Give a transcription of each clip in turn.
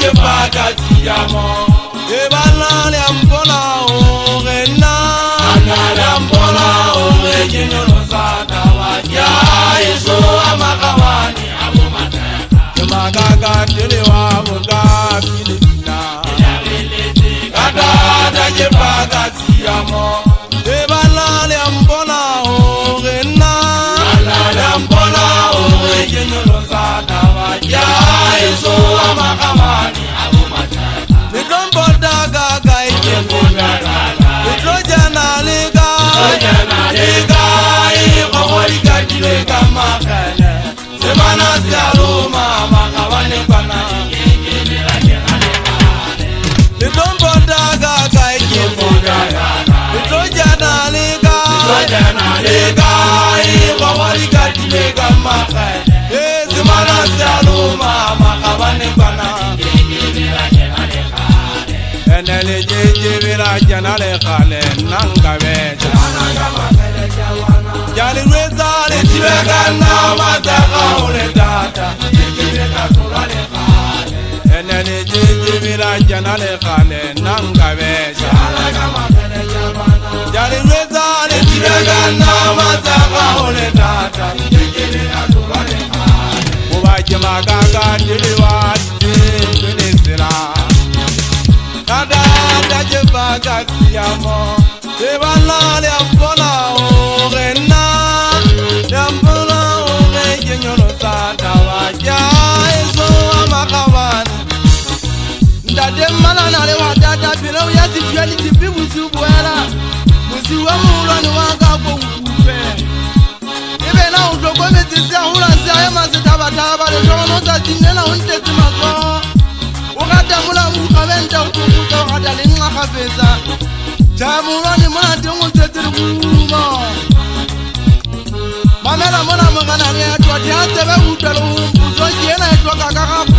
ke pakatsi ya mo e bana le ampona o rena ana le ampona o re ke nyolosa tawa ya eso Makhabane abo mateka ke Makakatele wa Boqapi le dina ya reletse kata ke pakatsi ya mo e bana le ampona o rena ana le ampona o re ke nyolosa tawa ya eso Makhabane abo mateka le dombo daga ga ke fonda le trojana le ga Makakatele kamakene Semana siaruma Makhabane kana le dombo daga kai ke fonda le trojana le ga Makakatele kamakene Semana siaruma Makhabane kana enele jeje vira jana le khale nanga beja Jali weza le tibegana mataka ole data enele jeje vira jana le khale nanga beja Jali weza le tibegana mataka ole data Mubaje Makakatele wa Lesela Kada ke pakatsi ya mo e bana le ampona o rena le ampona o re ke nyolosa tawa ya eso Makhabane ntate malana le wa tata pele o ya sijwali tipi musu buela musu wa mulwana wa ka ko kupe e bena o tlokometse se hula se ya masitaba taba le tlono tsa dinela o ntetse matlo o gata mola Makhabane o kuka o gata le nna gafetsa jamulwane mona teng o ntetse le buma mamela mona mogana le ya twa ya tsebe utlwa le ho mputso ke ena e tloka ka gape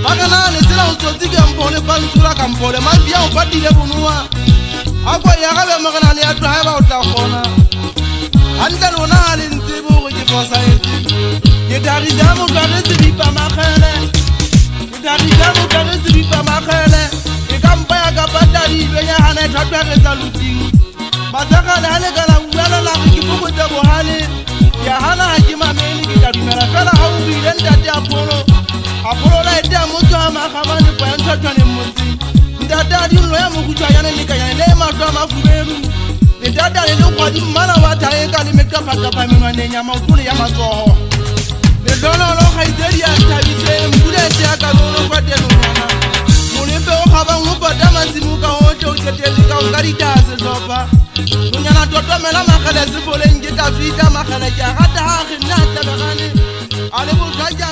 magana le tsela o tsotsi ke mpone pantsula ka mpole mafia o patile bonua a kwa ya gabe mogana le ya twa ha ba o tla gona hantle lona le ntse bo go ke fosa etse ke darija mo tla re se dipa magele Mo kare se dipa magele e ka mpa ya ka patadi be ya hana thatwa re tsa luting masaka le hale kana uela la ke fokotse bohale ya hana ha ke mameli ke ka dumela fela ha o bile ntate apolo la ete mo tswa Makhabane po ya thatwane motsi ntate a di lo ya mo gutwa yana le ka yana le matwa mafuberu le ntate le kgwadi mmala wa thae ka le meka patapa menwaneng ya mautole ya matsoho le dono lo gaitsedi ya thabise mbuletse ya ka lo kwatelo ngwana molepe o gaba ngo pata masimu ka hotle o ketele ka o ka ditase zopa monyana totomela magele se boleng ke ka fita magele ke gata ha ge nna tlabegane a le botla ja